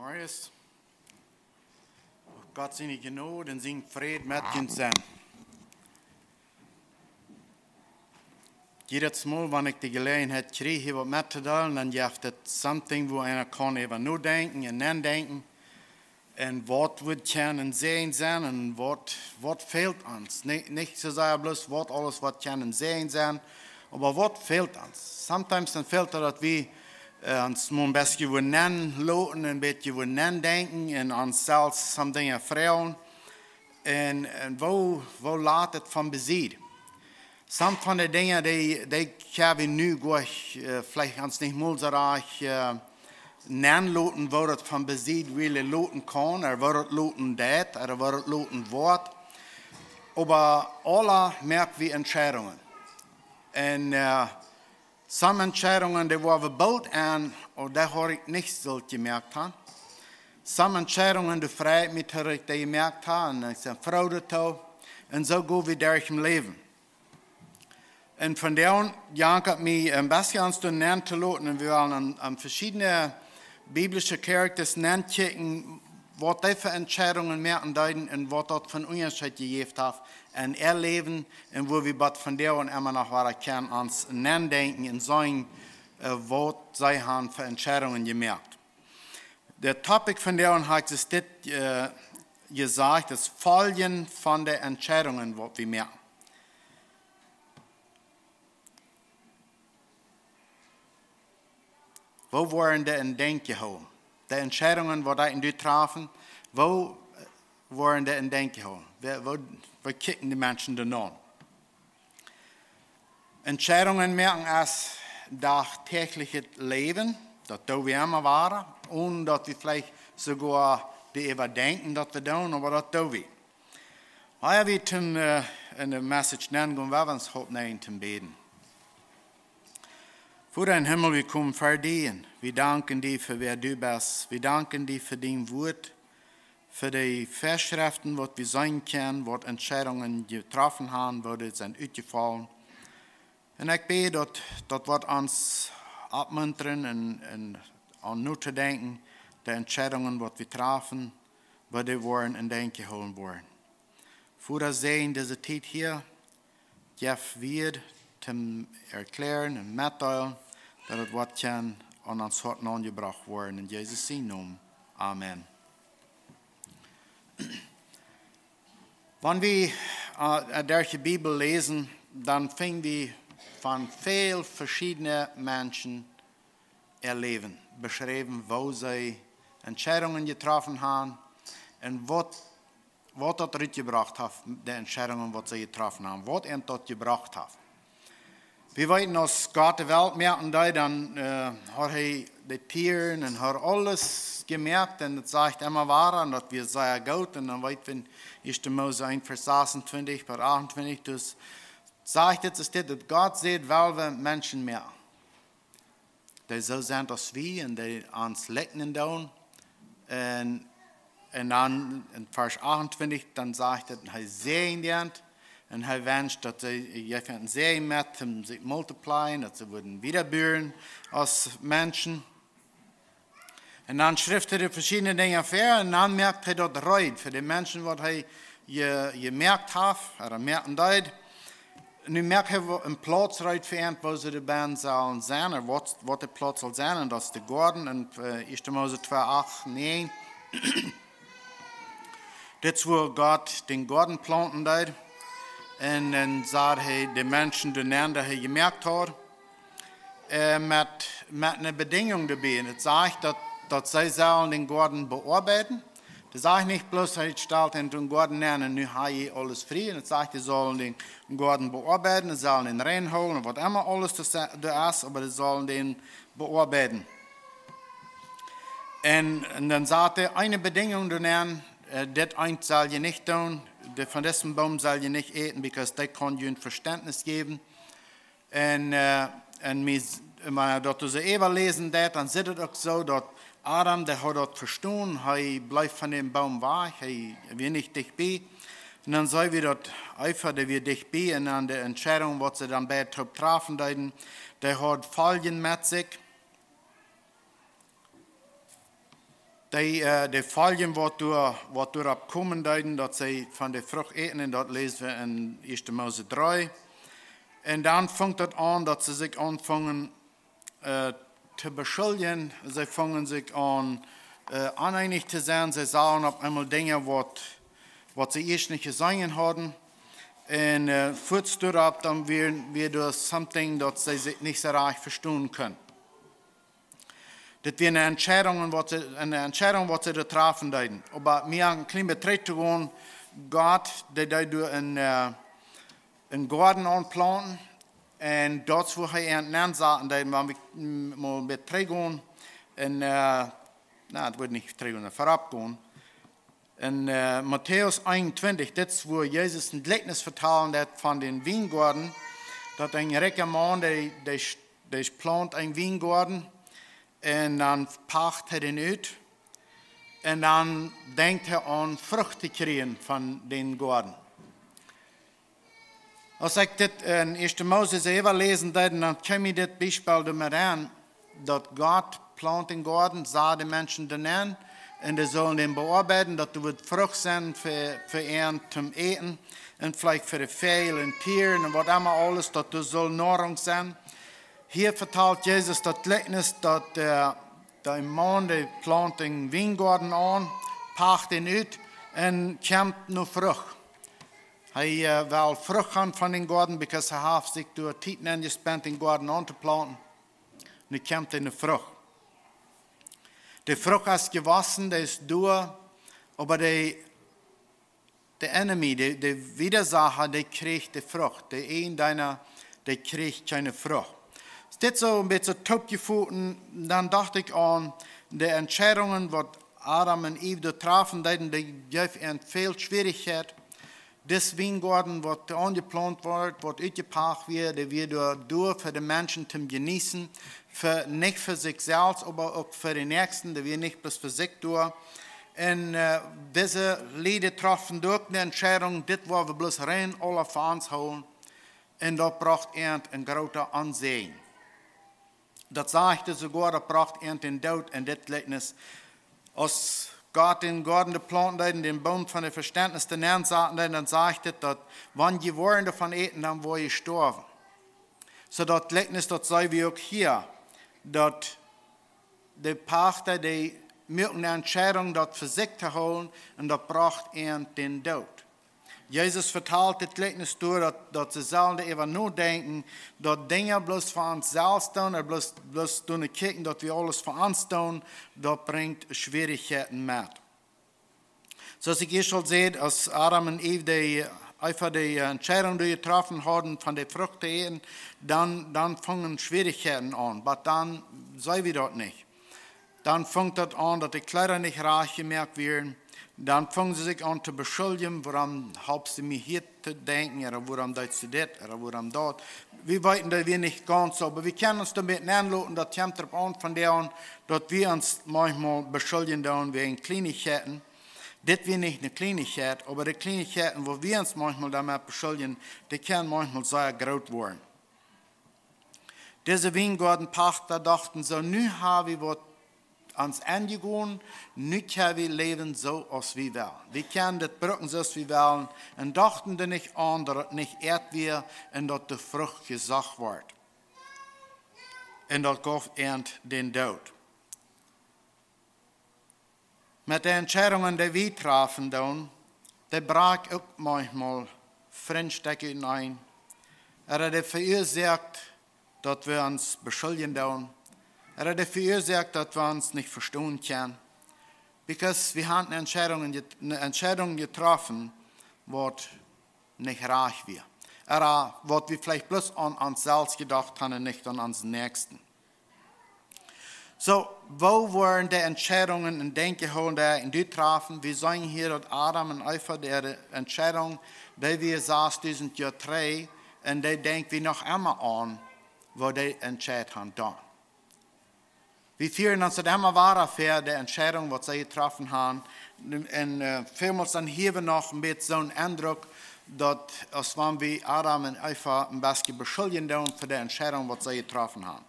Morgens. Gott seine Gnade und sein Frieden mit uns sein. Jedes Mal, wenn ich die Gelegenheit kriege, hier was mitzuteilen, dann gibt es something, wo einer kann über nur denken und dann denken. Und was wird können sehen sein und was fehlt uns. Nicht zu sagen bloß, was alles was können sehen sein, aber was fehlt uns. Sometimes dann fehlt dass wir uns ein bisschen nennen lassen, ein bisschen nennen denken und uns selbst some Dinge fragen. Und wo lässt es von Besitz? Some von den Dingen, die haben wir nu vielleicht uns nicht mal so reich nennen lassen, wo das von Besitz really lassen kann, oder wo das lassen das, oder wo das lassen wird. Aber alle merken wir Entscheidungen. Und some Entscheidungen, die waren bald an, und da habe ich nicht so gemerkt. Some Entscheidungen, die Freiheit mit der ich gemerkt habe, und ich sage Freude zu, und so gehen wir durch im Leben. Und von der an jankert mich ein bisschen ans nennen zu lassen, und wir wollen an verschiedene biblische Charakters nennen, was die für Entscheidungen merken deuten und was dort von Unterschied gegeben hat und erleben und wo wir von der und immer noch weiter können uns nennen denken und sagen, was sie haben für Entscheidungen gemerkt. Der Topic von der und hat es gesagt, das Folgen von den Entscheidungen, was wir merken. Wo waren die in Denken geholt? Die Entscheidungen, die du trafen, wo waren die in Denken geholt? Wo kicken die Menschen dann an? Entscheidungen merken als das tägliche Leben, das wir immer waren, und dass wir vielleicht sogar die überdenken, dass wir tun, aber das tun wir. Heute wird in der Message nennen, wir werden uns heute zum Beten. Vater im Himmel, wir kommen vor dir. Wir danken dir für wer du bist. Wir danken dir für dein Wort, für die Vorschriften, was wir sein können, was Entscheidungen getroffen haben, wo die sind ausgefallen. Und ich bete, dass wird uns abmuntern und an nur zu denken, die Entscheidungen, was wir trafen, wo die wollen in Denken holen wollen. Vater, sehen diese Zeit hier, gib wir zum Erklären und Mitteilen, dass das Wort kann an uns heute angebracht werden. In Jesus' Namen. Amen. Wenn wir durch die Bibel lesen, dann finden wir von vielen verschiedenen Menschen erleben, beschrieben, wo sie Entscheidungen getroffen haben und was das gebracht hat, die Entscheidungen, die sie getroffen haben, was ihnen dort gebracht hat. Wir weten, als Gott die Welt merken, dann hat er die Tiere und hat alles gemerkt und das sagt immer wahr, und das wir sehr gut, und dann weten wir, 1. Mose 1, Vers 26 bis 28, das sagt jetzt, dass Gott sieht, welche Menschen merken. Die so sind als wir und die uns lecken tun. Und dann in Vers 28, dann sagt er, er sehen die. Und er wünscht, dass sie sehen mit, sich multiplizieren, dass sie würden wiederbüren als Menschen. Und dann schriftet er verschiedene Dinge vor und dann merkt er dort Reut für die Menschen, was er gemerkt hat, oder merken dort. Und nu merkt er einen Platz Reut für ihn, wo sie die Band sollen sein, oder was der Platz soll sein, und das ist der Garten, und 1. Mose 2, 8, 9. Das wo Gott den Garten planten dort. Und dann sah er die Menschen, die er gemerkt hat, mit einer Bedingung dabei. Das sagt, dass sie sollen den Garten bearbeiten. Das sagt nicht bloß, dass sie den Garten nennen und nun habe ich alles frei. Das sagt, sie sollen den Garten bearbeiten, sie sollen den reinholen und was immer alles da ist, aber sie sollen den bearbeiten. Und dann sagt er, eine Bedingung nennen, das eins soll ihr nicht tun. Von diesem Baum soll ihr nicht eten, weil das kann ihr ein Verständnis geben. Und wenn wir dort so lesen, dann sieht es auch so, dass Adam, der hat dort verstanden, er bleibt von dem Baum weg, er will nicht dicht bei. Und dann soll wir dort einfach, der wir dicht bei, und dann die Entscheidung, was sie dann bei treffen, der hat Folgen mit sich. die Folgen, was du abkommen deuten, dass sie von der Frucht eten, und das lesen wir in 1. Mose 3. Und dann fängt das an, dass sie sich anfangen zu beschuldigen. Sie fangen sich an, uneinig zu sein. Sie sagen auf einmal Dinge, was sie erst nicht gesungen haben. Und kurz darauf dann wird das something, das sie sich nicht so recht verstehen können. Das wäre eine Entscheidung, was sie da treffen werden. Aber mir ein kleines Betritt zu gehen, Gott, der du einen Garten anplanten, und dort, wo er entnehmen sagten, da wir mal Betritt gehen, und, das wird nicht Betritt gehen, vorab gehen. In Matthäus 21, das wo Jesus ein Gleichnis vertellen hat von den Weingarten, dass ein reicher Mann, der plant einen Weingarten, und dann pacht er den uit. Und dann denkt er an Früchte kriegen von den Garten. Als ich das in 1. Mose selber lesen würde, dann komme ich das Beispiel damit an, dass Gott plant den Garten, sah die Menschen den an, und die sollen den bearbeiten, dass du Frucht sein für ihn zum Eten, und vielleicht für die Vögel und Tiere und was immer alles, dass du soll Nahrung sein. Hier vertelt Jesus das Gleichnis, dass der Mann, der plant den Weingarten an, pacht ihn uit und kommt noch Frucht. Er will Frucht haben von den Garten, weil er hat sich durch Titen angespent, den Garten anzuplanten. Und er kommt in die Frucht. Die Frucht ist gewassen, der ist durch, aber der Enemy, der Widersacher, der kriegt die Frucht. Der kriegt keine Frucht. Das ist so ein bisschen topgefunden. Dann dachte ich an die Entscheidungen, die Adam und Eve trafen, die geben viel Schwierigkeit. Das Weingarten, was angeplant wird, was ausgepacht wird, der wird durch für die Menschen zum Genießen, nicht für sich selbst, aber auch für die Nächsten, der wird nicht bloß für sich durch. Und diese Lieder trafen durch die Entscheidung, das wollen wir bloß rein, alle für uns holen. Und das braucht ein großer Ansehen. Das sagte sogar, das braucht den Tod in das Gleichnis. Als Gott den Garten geplant hat, den Baum von der Verständnis den Herrn sagten, dann sagte, dass wenn die Waren davon eten, dann wollen ich sterben. So das Gleichnis, das sei wie auch hier, dass die Pachter, die möchten eine Entscheidung, das für sich zu holen, und das braucht den Tod. Jesus vertelt das Gleichnis durch, dass sie selten eben nur denken, dass Dinge bloß für uns selbst tun, oder bloß durch Kirchen, dass wir alles für uns tun, das bringt Schwierigkeiten mit. So als ich hier schon sehe, als Adam und Eve einfach die Entscheidung getroffen haben, von der Frucht zu essen, dann fangen Schwierigkeiten an, aber dann sei wir dort nicht. Dann fängt das an, dass die Kleider nicht reich gemerkt werden. Dann fangen sie sich an zu beschuldigen, warum hauptsächlich sie mir hier zu denken, oder warum das oder warum dort. Wir wissen, dass wir nicht ganz so, aber wir können uns damit anlassen, das kommt darauf an, von der an, dass wir uns manchmal beschuldigen wegen Kleinigkeiten. Das wird nicht eine Kleinigkeit, aber die Kleinigkeiten, wo wir uns manchmal damit beschuldigen, die können manchmal sehr groß werden. Diese Weingartenpachter dachten so, nun haben wir was ans Ende gehen, nicht können wir leben so, als wir wollen. Wir können das brücken, so als wir wollen, und dachten dann nicht an, dass es nicht ehrt wird und dass die Frucht gesagt wird. Und das gab den Tod. Mit den Entscheidungen, die wir trafen, der brach auch manchmal Fremdstecken ein. Hat verursacht, dass wir uns beschuldigen. Er hat verursacht, dass wir uns nicht verstehen können. Because wir haben eine Entscheidung getroffen, was nicht reich wird. Was wir vielleicht bloß an uns selbst gedacht haben und nicht an uns Nächsten. So, wo waren die Entscheidungen und Denken, die wir trafen? Wir sehen hier, dass Adam und Eva die Entscheidung, die wir saßen 2003, und die denken wir noch einmal an, wo die entschieden haben dann. Wir führen uns immer weiter für die Entscheidung, was sie getroffen haben. Und vielmals dann hier wir noch mit so einem Eindruck, dass als wenn wir Adam und Eva ein bisschen beschuldigen für die Entscheidung, was sie getroffen haben.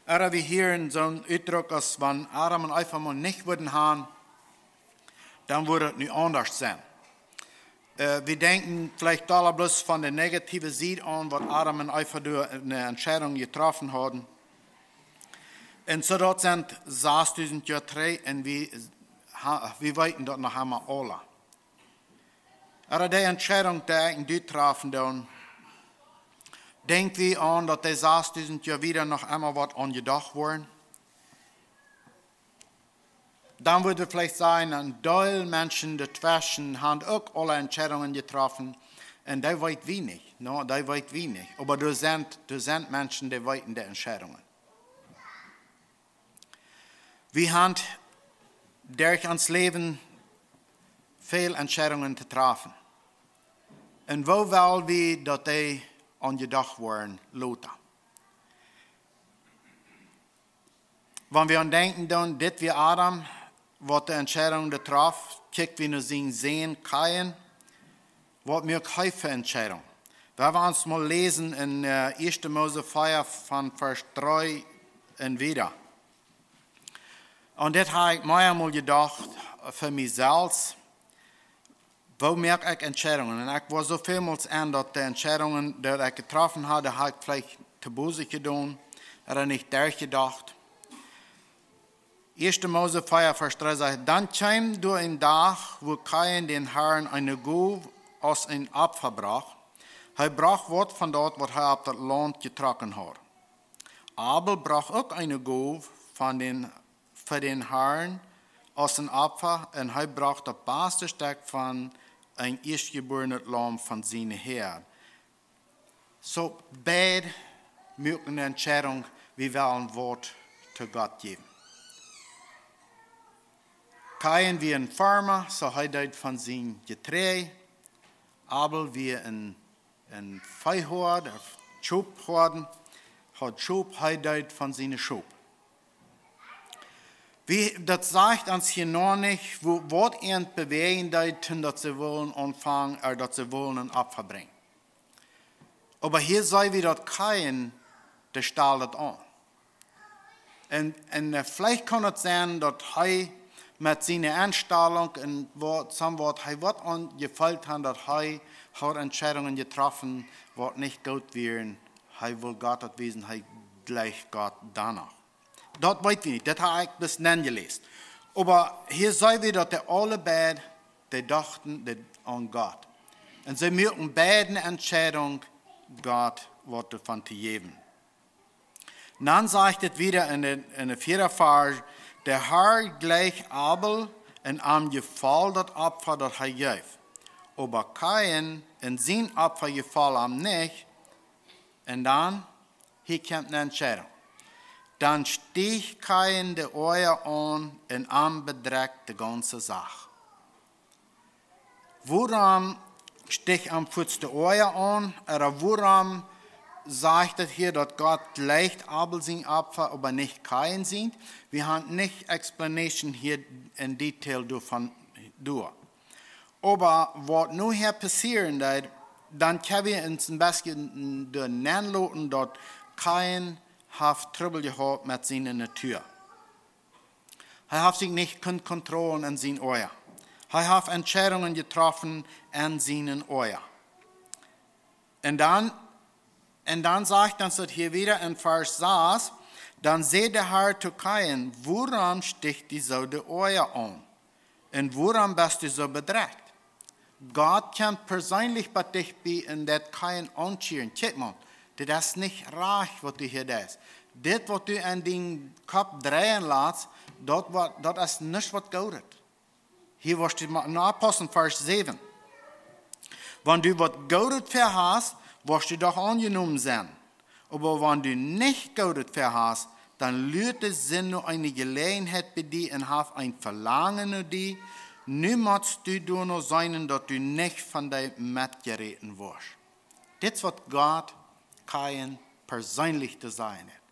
Aber wir hören so einen Ausdruck, als wenn Adam und Eva mal nicht würden haben, dann würde es nicht anders sein. Wir denken vielleicht alle bloß von der negativen Seite an, was Adam und Eva durch eine Entscheidung getroffen haben. Und so dort sind 6000 Jahre drei und wir weiten dort noch einmal alle. Aber die Entscheidung, die wir trafen, dann denken wir an, dass die 6000 Jahre wieder noch einmal was angedacht wurden. Dann würde vielleicht sein, ein Teil Menschen dazwischen haben auch alle Entscheidungen getroffen. Und die weit wenig. No, die weit wenig. Aber da sind Menschen, die weiten die Entscheidungen. Wir haben durch uns Leben viele Entscheidungen zu treffen. Und wo wollen wir, dass die angedacht werden, lauten? Wenn wir an denken, dann, das wie Adam, was die Entscheidung traf, kicken wir nur sehen, Kain, was mir keine Entscheidung. Wenn wir uns mal lesen in 1. Mose 4 von Vers 3 und wieder. Und das habe ich mir einmal gedacht, für mich selbst, wo merke ich Entscheidungen? Und ich war so vielmals an, dass die Entscheidungen, die ich getroffen habe, habe ich vielleicht zu Buße getan, oder nicht durchgedacht. 1. Mose 4, Vers 3 sagt, dann kam durch ein Tag, wo Kain den Herrn eine Gabe aus ein Opfer brach. Er brach was von dort, was er auf das Land getragen hat. Abel brach auch eine Gabe für den Herrn aus ein Opfer und er brach das beste Stück von ein erstgeborenes Lamm von seinem Herrn. So, beide mögen eine Entscheidung, wie wir ein Wort zu Gott geben. Kain wie ein Farmer, so er deit von seinem Getreide. Abel wie ein Viehhort, Schubhorden, hat Schub, er deit von seinem Schub. Das sagt uns hier noch nicht, was bewegen deuten, dass sie wollen anfangen, oder dass sie wollen ein Opfer bringen. Aber hier sei wie das Kain, der stellt an. Und vielleicht kann es sein, dass er mit seiner Einstellung und was er wird angefällt hat, dass er hat Entscheidungen getroffen, die nicht gut wären. Er will Gott wissen, er gleich Gott danach. Das weiß ich nicht, das habe ich bis nicht gelesen. Aber hier sehen wir, dass die alle beide, die dachten an Gott. Und sie möchten beide Entscheidungen Gott davon zu geben. Dann sagt es wieder in der 4. Vers, der Herr gleich Abel und am gefällt das Opfer, das er gab. Aber Kain in sein Opfer gefällt ihm nicht. Und dann, hier kommt eine Entscheidung. Dann stieg Kain die Eier an und am bedreckt die ganze Sache. Woran stieg am Fuß die Eier an? Oder woran sagt es hier, dass Gott gleicht Abel sein Opfer, aber nicht Kain sind? Wir haben nicht Explanation hier in Detail davon durch. Aber was nun hier passieren wird, dann können wir uns ein bisschen nennen, dass Kain hat Trouble gehabt mit seiner Natur. Er hat sich nicht kontrollieren in seinen Eier. Er hat Entscheidungen getroffen in seinen Eier. Und dann sagt uns das hier wieder in Vers 6, dann seht der Herr zu Kain, woran sticht die so die Eier an? Und woran bist du so bedreckt? Gott kann persönlich bei dich be und das Kain anschieren. Guck mal, das ist nicht reich, was du hier tust. Das, was du in den Kopf drehen lässt, das ist nicht, was Gott hat. Hier was du nachpassen, Vers 7. Wenn du was Gott für hast, wirst du doch angenommen sein. Aber wenn du nicht Gott für hast, dann lügt es Sinn nur eine Gelegenheit bei dir und hat ein Verlangen nach dir. Niemals du nur sein, dass du nicht von deinem mitgereden wirst. Das ist, was Gott Kain persönlich zu sein hat.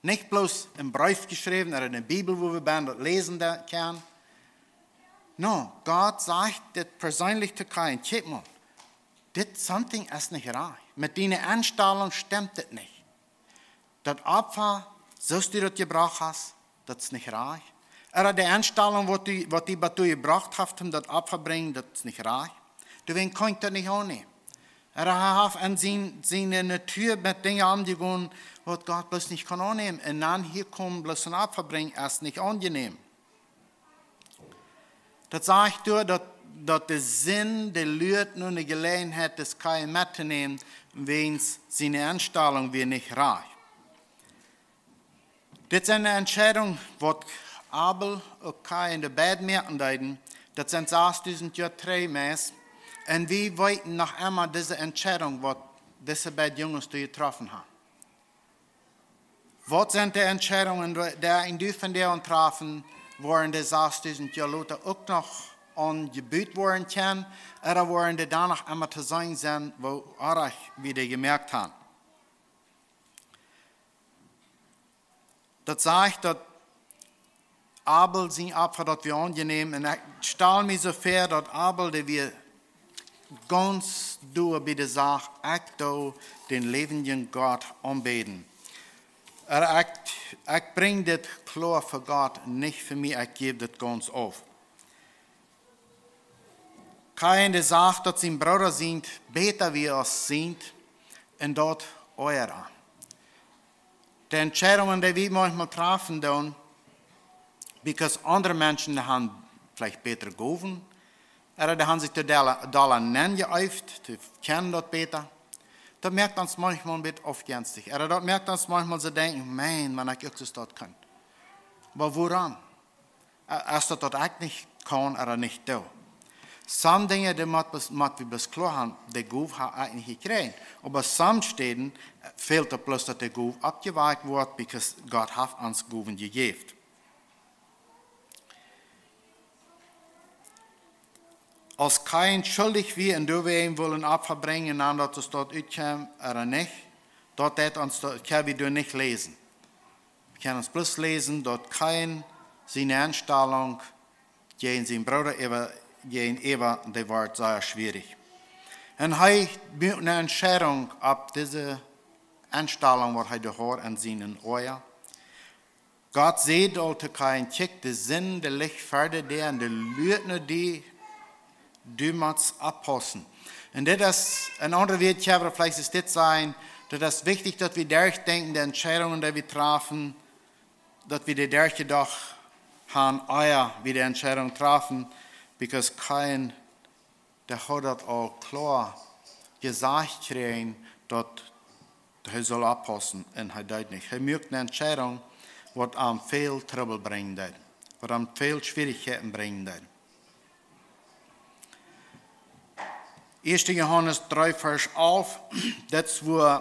Nicht bloß im Brief geschrieben oder in der Bibel, wo wir das lesen können. No, Gott sagt das persönlich zu Kain. Guck mal, das something ist nicht reich. Mit deiner Einstellung stimmt das nicht. das Opfer, so du das gebracht hast, das ist nicht reich. Die Einstellung, was die bei dir gebracht hast, um das Opfer bringen, das ist nicht reich. Du kannst das nicht annehmen. Hat an seine Natur mit Dingen angegangen, was Gott bloß nicht kann annehmen. Und dann hier kommen bloß ein Opfer bringen, ist nicht angenehm. Das sage ich dir, dass der Sinn der Leute nur eine Gelegenheit ist, kein mitzunehmen, wenn seine Einstellung wir nicht reicht. Das ist eine Entscheidung, was Abel und Kain in der beiden Märkten deuten. Das sind 6000 Jahre 3 Mäß. Und wir wollten noch einmal diese Entscheidung, was diese beiden Jungs getroffen haben. Was sind die Entscheidungen, die in die von denen trafen, waren die 6000 Jahre Leute auch noch angebaut worden können, oder waren die danach einmal zu sein sind, wo auch wieder gemerkt haben. Das sagt, dass Abel sein Opfer, das wir angenehm, und ich stelle mir so vor, dass Abel, der wir ganz durch bei der Sache, ich den lebenden Gott anbeten. Ich bringe das klar für Gott, nicht für mich, ich gebe das ganz auf. Kein, der sagt, dass sein Bruder sind, besser wie er sind, und dort eurer. Die Entscheidungen, die wir manchmal treffen, dann, because andere Menschen haben vielleicht besser geholfen, oder die haben sich die Dollar geäuft, die kennen das besser. Das merkt uns manchmal ein bisschen aufgänstig. Oder das merkt uns manchmal so denken, man, wenn ich das dort kann. Aber woran? Erst das ich nicht kann oder nicht da. Some Dinge, die wir bis klar haben, die Guf hat ich nicht gekriegt. Aber some Städten fehlt es bloß, dass der Guf abgeweicht wird, because Gott hat uns Guven gegeben. Als kein schuldig wie und du wir wollen Opfer bringen, dann dass es dort uitkommt oder nicht, dort können wir nicht lesen. Wir können uns bloß lesen, dort kein seine Einstellung gegen seinen Bruder gegenüber, der war sehr schwierig. Und er baut eine Entscheidung ab diese Einstellung, was er gehört an seinen Ohren. Gott sieht, dass kein Check, der Sinn, der Licht, Pferde, der und der Lütner, die Dümats abpassen. Und das ist ein anderer Weg, vielleicht ist das sein, dass es wichtig ist, dass wir durchdenken, die Entscheidungen, die wir treffen, dass wir die durchgedacht haben, wie die Entscheidung treffen, because kein, der hat das auch klar gesagt kriegen, dass er soll abpassen, und er tut nicht. Er möchte eine Entscheidung, die ihm viel Trouble bringen wird, die ihm viel Schwierigkeiten bringen wird. 1. Johannes 3, Vers 11, das ist, wo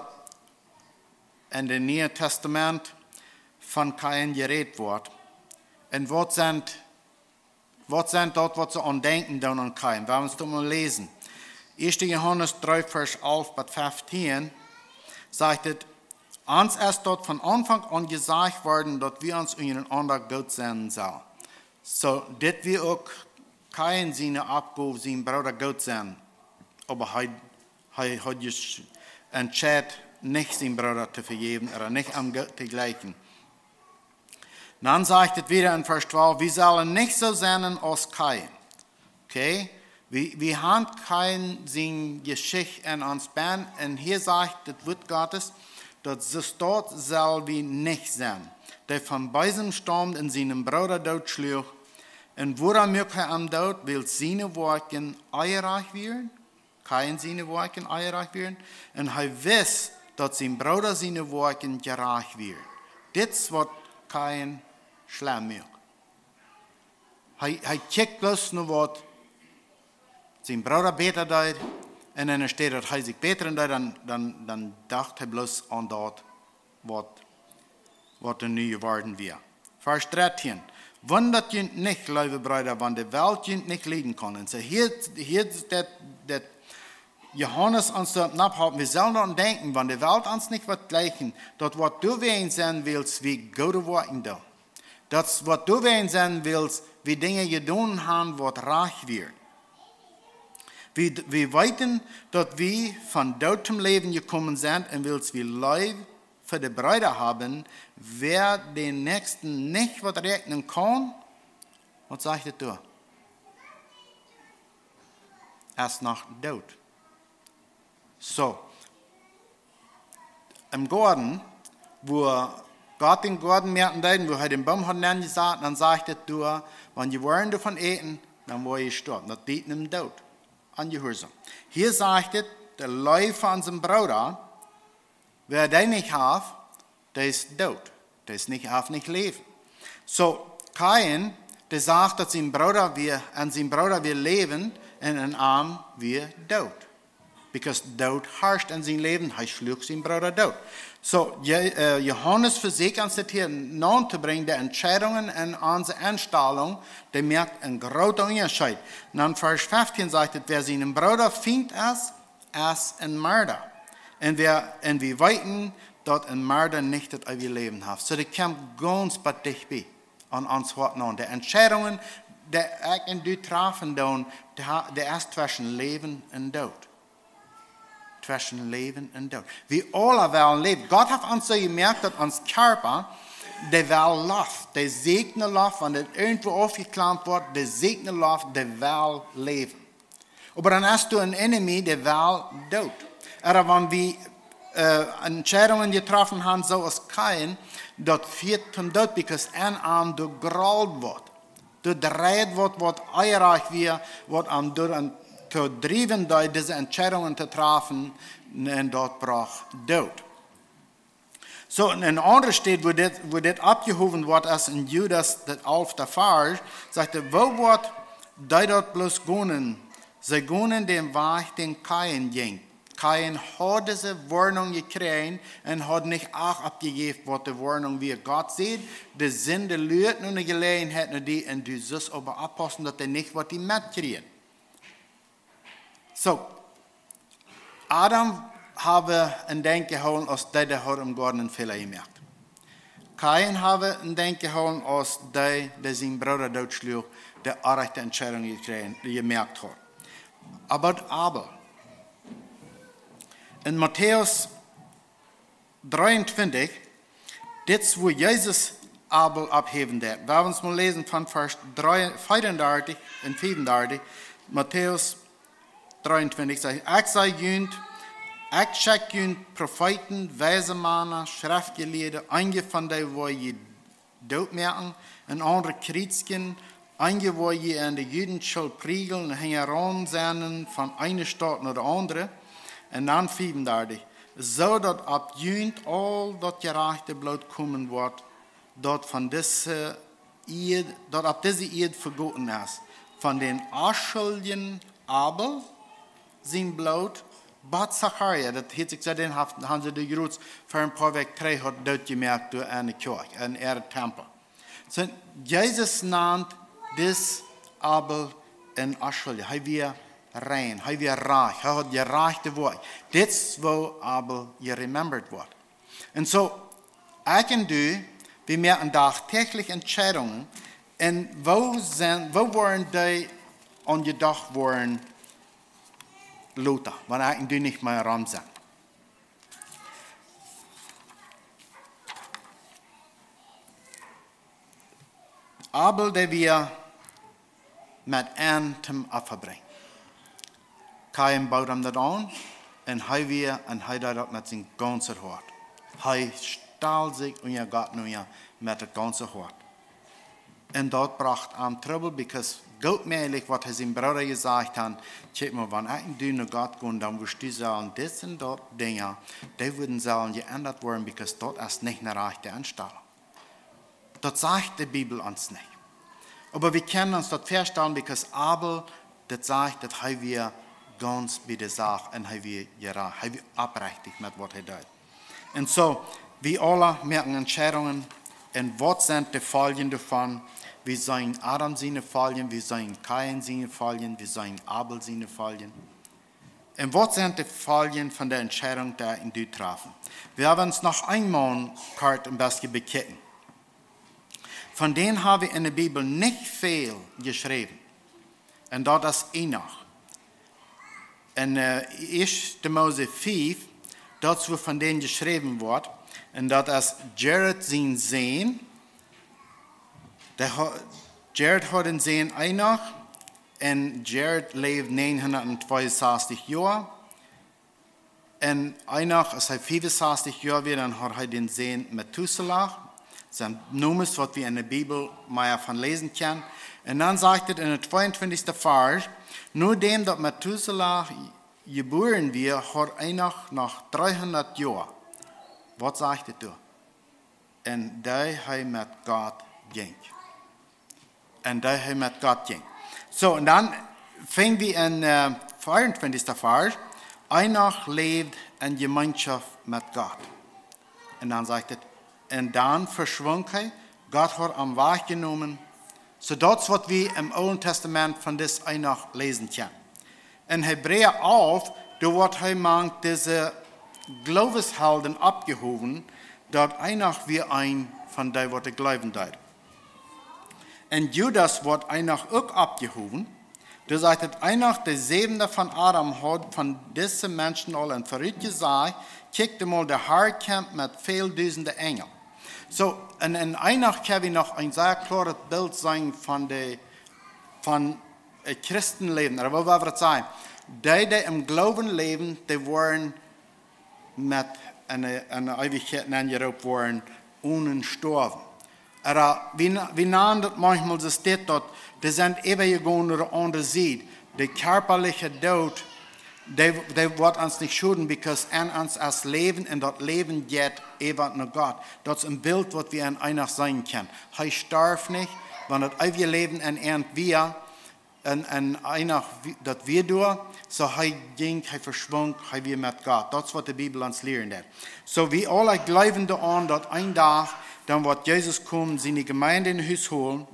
in dem Neuen Testament von Kain geredet wird. Und was sind dort, was sie andenken dann an Kain? Wir haben es mal lesen. 1. Johannes 3, Vers 11 bis 15 sagt es, uns ist dort von Anfang an gesagt worden, dass wir uns untereinander gut sein sollen. So, dass wir auch Kain seine Abgabe, seinen Bruder gut sein. Aber er hat sich entschieden, nicht seinen Bruder zu vergeben oder nicht am Gott zu gleichen. Dann sagt es wieder in Vers 12, wir sollen nicht so sein als Kain. Okay? Wir haben kein seine Geschichte in uns Band, und hier sagt das Wort Gottes, dass es dort soll wie nicht sein. Der von beiden stammt und seinen Bruder dort schlug, und woran er am Tod will seine Worte eierreich werden? Kein seine Worte eierreich werden. Und er weiß, dass sein Bruder seine Worte gerecht werden. Das wird kein schlimm mehr. Er checkt bloß nur, was sein Bruder besser tut, und dann steht, dass er sich besser tut, dann dachte er bloß an das, was der Neue geworden wird. Vers 13. Wundert ihr nicht, liebe Brüder, wenn die Welt nicht leiden kann. Und so hier ist das Johannes uns dort abhalten. Wir sollen daran denken, wenn die Welt uns nicht wird gleichen, dort, was du werden sein willst, wie gute Worte da. Das, was du werden sein willst, wie Dinge getan haben, was reich wird. Wir weiten, dass wir von dort zum Leben gekommen sind und willst wir Leib für die Brüder haben, wer den Nächsten nicht was rechnen kann, was sagt er? Erst nach Tod. So, im Garten, wo Gott den Garten merken deuten, wo er den Baum hat gesagt, dann sagt er, wenn die wollen davon eten, dann wollen ich sterben. Das geht im Tod. Angehorsam. Hier sagt er, der Läufer an seinem Bruder, wer den nicht hat, der ist tot. Der ist nicht, darf nicht leben. So, Kain, der sagt, dass an seinem Bruder wir leben, und an Arm wir tot. Because Tod herrscht in sein Leben, er schlug seinen Bruder tot. So, Johannes versucht uns das hier nahe zu bringen, die Entscheidungen in unsere Einstellung, der merkt einen großen Unterschied. Und dann Vers 15 sagt, wer seinen Bruder findet, ist ein Mörder. Und wir weiten, dass ein Mörder nicht das ewige Leben hat. So, das kommt ganz bei dich bei, an uns heute noch. Die Entscheidungen, die ich und du treffen, der ist zwischen Leben und Tod. Zwischen Leben und Tod. Wir alle wollen leben. Gott hat uns so gemerkt, dass uns Körper, der will Luft, der segnet Luft, wenn das irgendwo aufgeklammt wird, der segnet Luft, der will leben. Aber dann hast du einen Enemy, der will Tod. Aber wenn wir Entscheidungen getroffen haben, so als Kain, das führt zum Tod, because ein Arm gegrollt wird. Du dreht wird, was eureich wird, was am zu driven, diese Entscheidungen zu treffen, und dort braucht Tod. So, in einer anderen steht, wo das abgehoben wird, als in Judas, das 11. Vers, sagt er, wo wird die dort bloß gehen? Sie gehen den Weg, den Kain ging. Kain hat diese Warnung gekriegt und hat nicht auch abgegeben, was die Warnung wie Gott sieht. Die sind die Leute und die Gelegenheit, die und du sollst aber abpassen, dass die nicht was die mitkriegen. So, Adam habe ein Denk gehauen, als der hat im Garten einen Fehler gemacht. Kain habe ein Denk gehauen, als der seinen Bruder totschlug, der auch rechte Entscheidung gemerkt hat. Aber Abel. In Matthäus 23, das wo Jesus Abel abheben wird. Wir werden uns mal lesen von Vers 34 und 35, Matthäus 23 sagt, ich sei jünd, ich schick jünd Propheten, weise Männer, Schriftgelehrte, einige von denen, wo je dort merken, und andere Kriegsken, einige, wo je an die Juden soll priegeln und hängen sein von einer Stadt nach der andere. Und dann 35, so dass ab jünd all das gerechte Blut kommen wird, dort von dieser Eid, dort ab diese Eid vergoten ist, von den Aschuldigen Abel, sein Blut, Bad Zacharia, das hat sich gesagt, haben sie die Gerüts für ein paar Wochen 3 hat dort gemerkt durch eine Kirche, einen Tempel. So, Jesus nannt das Abel ein Aschuldiger, er wir rein, er wir reich, er hat gereichte Wort. Das ist, wo Abel geremembert wird. Und so, ich und du, wir merken tagtäglich Entscheidungen, und wo wollen die angedacht worden, Luther, wenn ich und du nicht mehr ran sind. Abel, der wir mit Ernten abbringen. Kain baut ihm das an, und er das mit seinem ganzen Hort. Er stahl sich und er geht nun mit dem ganzen Hort. Und dort bracht ihm Trouble, because goldmäßig, was er seinem Bruder gesagt hat, check mal, wenn ich und du nach Gott gehen, dann wirst du sagen, das sind dort Dinge, die würden sagen, geändert werden, because dort ist nicht eine rechte Anstellung. Das sagt die Bibel uns nicht. Aber wir können uns das feststellen, because Abel, das sagt, dass wir ganz bei der Sache und wir abrechtig mit was er tut. Und so, wir alle merken Entscheidungen, und was sind die Folgen davon? Wir sehen Adam seine Folgen, wir sehen Kain seine Folgen, wir sehen Abel seine Folgen. Und was sind die Folgen von der Entscheidung, die du treffen? Wir haben uns noch einmal kurz ein bisschen bekicken. Von denen haben wir in der Bibel nicht viel geschrieben. Und das ist Enoch. In 1. Mose 5, dort wo von denen geschrieben wird, En dat is Jared zijn zeen. Jared had een zeen eindig. En Jared leeft 962 jaar. En eindig, als hij 65 jaar weer, dan had hij den zeen Methuselah. Zijn noem is wat we in de Bibel maar van lezen kunnen. En dan zegt het in het 22e vers, nu dem dat Methuselah geboren weer, had eindig nog 300 jaar. Wat zegt het toen? En dat hij met God ging. En dat hij met God ging. Zo, en dan vingen we in 24e vers, eindig leeft in gemeenschap met God. En dan zegt het, en dan verschwond hij, God had hem weggenomen. So dat is wat we im Oude Testament van dit eindig lezen kunnen. In Hebräer 11, door wat hij maakt deze geloofshelden opgehoven, dat eindig weer een van die wat ik geloven deed. En Judas wordt eindig ook opgehoven. Dus zegt het eindig de zevende van Adam had van deze mensen al en vooruit gezegd, kijk mal de Herrkamp met veel duizenden engel. So, en eindig kan we nog een zeer klaar beeld zijn van het christenleven. Er wil wat zijn. Die im geloven leven, die waren met een eeuwigheid en hierop waren ongestorven. We namen dat manchmal so steht dat die zijn even gegaan naar de andere zijde. De körperliche dood, die wordt ons niet schulden, because en ons als leven en dat leven gaat even naar God. Dat is een beeld wat we aan einig zijn kunnen. Hij starft niet, want het eeuwige leven en weer en einig dat we doen, so hij ging, hij verschwond, hij weer met God. Dat is wat de Bibel ons leert. So we alle geloven eraan dat een dag, dan wordt Jezus komen, zijn gemeinde in huis holen,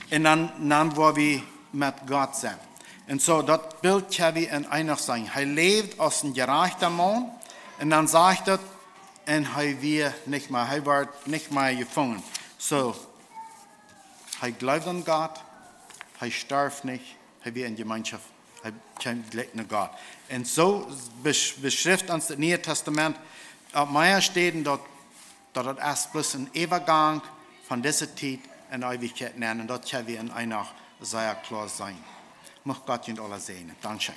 en dan waar we met God zijn. En zo, dat beeld kan we in einig zijn. Hij leeft als een gerechter man, en dan zegt het, en hij weer niet meer, hij wordt niet meer gevangen. Zo, hij gelooft aan God, hij sterft niet, hij weer in gemeenschap, hij komt gelijk naar God. En zo beschrijft ons het Nieuwe Testament op meer steden dat het erst plus een overgang van deze tijd en eeuwigheid nemen. En dat kan we in einig zeer klar zijn. Mag Gott jullie alle segnen. Dankeschön.